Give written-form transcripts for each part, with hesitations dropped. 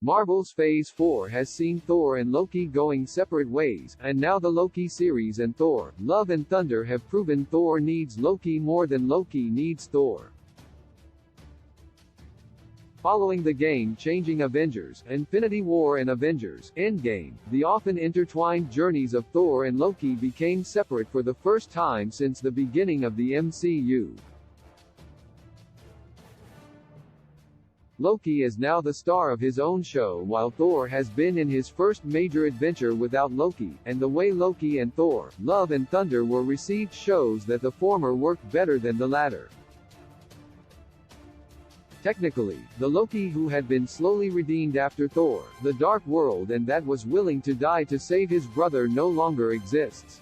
Marvel's Phase 4 has seen Thor and Loki going separate ways, and now the Loki series and Thor, Love and Thunder have proven Thor needs Loki more than Loki needs Thor. Following the game-changing Avengers, Infinity War and Avengers, Endgame, the often intertwined journeys of Thor and Loki became separate for the first time since the beginning of the MCU. Loki is now the star of his own show while Thor has been in his first major adventure without Loki, and the way Loki and Thor, Love and Thunder were received shows that the former worked better than the latter. Technically, the Loki who had been slowly redeemed after Thor, the Dark World and that was willing to die to save his brother no longer exists.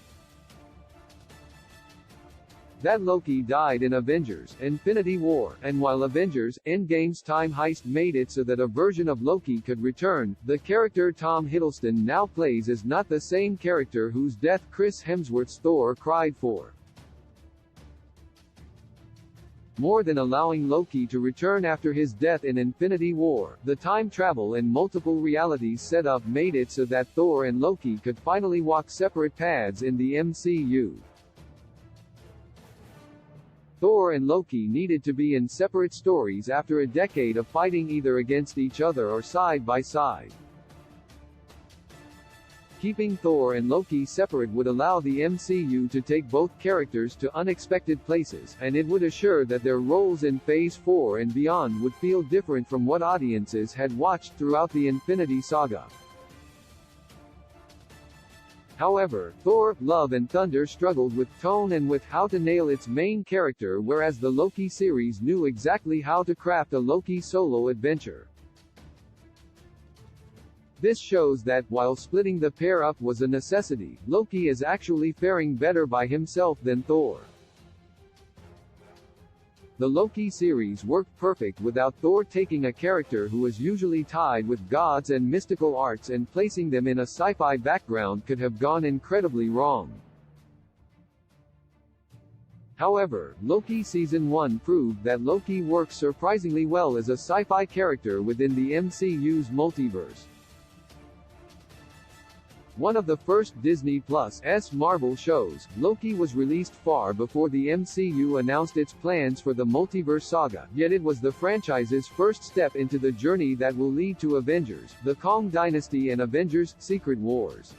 That Loki died in Avengers, Infinity War, and while Avengers, Endgame's time heist made it so that a version of Loki could return, the character Tom Hiddleston now plays is not the same character whose death Chris Hemsworth's Thor cried for. More than allowing Loki to return after his death in Infinity War, the time travel and multiple realities setup made it so that Thor and Loki could finally walk separate paths in the MCU. Thor and Loki needed to be in separate stories after a decade of fighting either against each other or side by side. Keeping Thor and Loki separate would allow the MCU to take both characters to unexpected places, and it would assure that their roles in Phase 4 and beyond would feel different from what audiences had watched throughout the Infinity Saga. However, Thor, Love and Thunder struggled with tone and with how to nail its main character, whereas the Loki series knew exactly how to craft a Loki solo adventure. This shows that, while splitting the pair up was a necessity, Loki is actually faring better by himself than Thor. The Loki series worked perfect without Thor taking a character who is usually tied with gods and mystical arts and placing them in a sci-fi background could have gone incredibly wrong. However, Loki Season 1 proved that Loki works surprisingly well as a sci-fi character within the MCU's multiverse. One of the first Disney Plus' Marvel shows, Loki was released far before the MCU announced its plans for the multiverse saga, yet it was the franchise's first step into the journey that will lead to Avengers, the Kang Dynasty and Avengers: Secret Wars.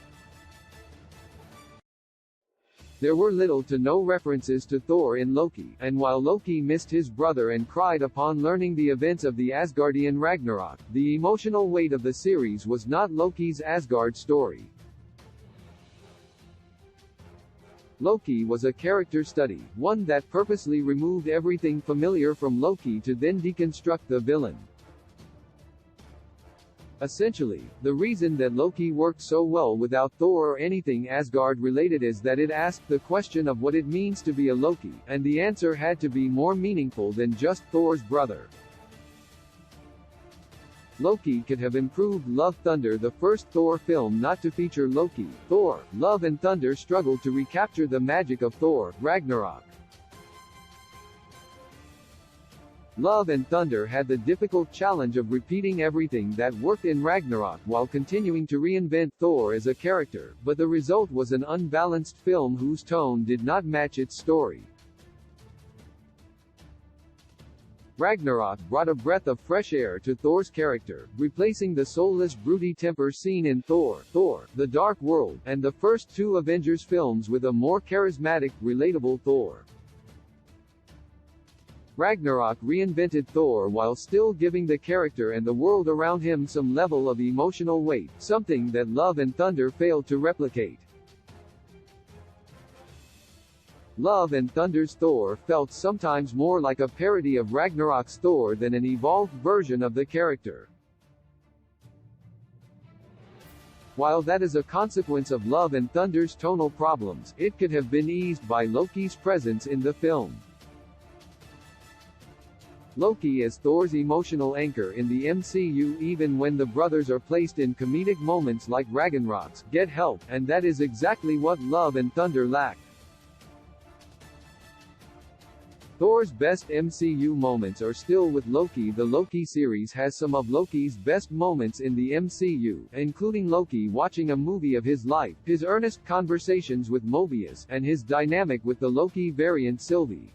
There were little to no references to Thor in Loki, and while Loki missed his brother and cried upon learning the events of the Asgardian Ragnarok, the emotional weight of the series was not Loki's Asgard story. Loki was a character study, one that purposely removed everything familiar from Loki to then deconstruct the villain. Essentially, the reason that Loki worked so well without Thor or anything Asgard-related is that it asked the question of what it means to be a Loki, and the answer had to be more meaningful than just Thor's brother. Loki could have improved Love Thunder, the first Thor film not to feature Loki. Thor, Love and Thunder struggled to recapture the magic of Thor, Ragnarok. Love and Thunder had the difficult challenge of repeating everything that worked in Ragnarok while continuing to reinvent Thor as a character, but the result was an unbalanced film whose tone did not match its story. Ragnarok brought a breath of fresh air to Thor's character, replacing the soulless broody temper seen in Thor, The Dark World, and the first two Avengers films with a more charismatic, relatable Thor. Ragnarok reinvented Thor while still giving the character and the world around him some level of emotional weight, something that Love and Thunder failed to replicate. Love and Thunder's Thor felt sometimes more like a parody of Ragnarok's Thor than an evolved version of the character. While that is a consequence of Love and Thunder's tonal problems, it could have been eased by Loki's presence in the film. Loki is Thor's emotional anchor in the MCU even when the brothers are placed in comedic moments like Ragnarok's Get Help, and that is exactly what Love and Thunder lacked. Thor's best MCU moments are still with Loki. The Loki series has some of Loki's best moments in the MCU, including Loki watching a movie of his life, his earnest conversations with Mobius, and his dynamic with the Loki variant Sylvie.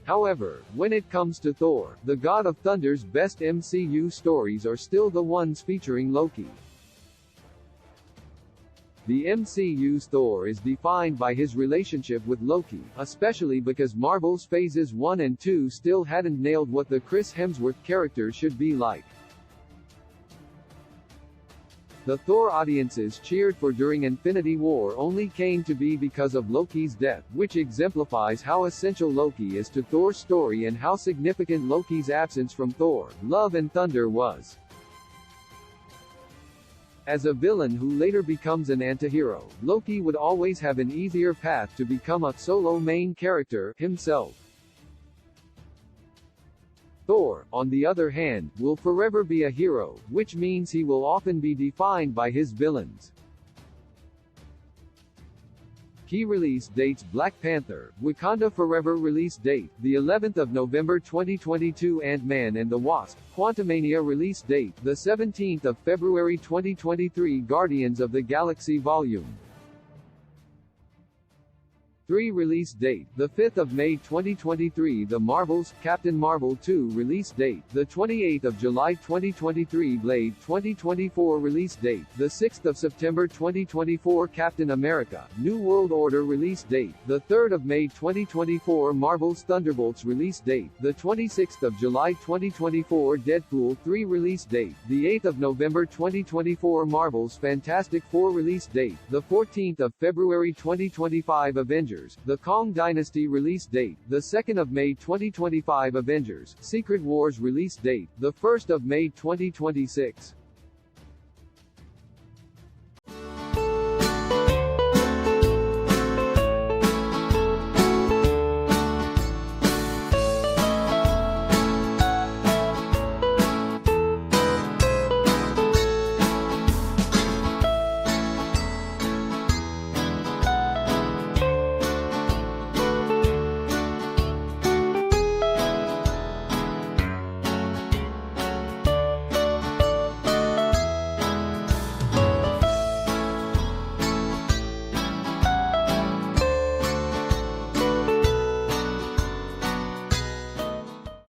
However, when it comes to Thor, the God of Thunder's best MCU stories are still the ones featuring Loki. The MCU's Thor is defined by his relationship with Loki, especially because Marvel's Phases 1 and 2 still hadn't nailed what the Chris Hemsworth character should be like. The Thor audiences cheered for during Infinity War only came to be because of Loki's death, which exemplifies how essential Loki is to Thor's story and how significant Loki's absence from Thor, Love and Thunder was. As a villain who later becomes an antihero, Loki would always have an easier path to become a solo main character himself. Thor, on the other hand, will forever be a hero, which means he will often be defined by his villains. Key release dates: Black Panther, Wakanda Forever release date, the 11th of November 2022. Ant-Man and the Wasp, Quantumania release date, the 17th of February 2023. Guardians of the Galaxy Volume 3 release date, the 5th of May 2023. The Marvels, Captain Marvel 2 release date, the 28th of July 2023. Blade 2024 release date, the 6th of September 2024. Captain America, New World Order release date, the 3rd of May 2024. Marvel's Thunderbolts release date, the 26th of July 2024. Deadpool 3 release date, the 8th of November 2024. Marvel's Fantastic Four release date, the 14th of February 2025. Avengers, The Kong Dynasty release date, the 2nd of May 2025. Avengers, Secret Wars release date, the 1st of May 2026.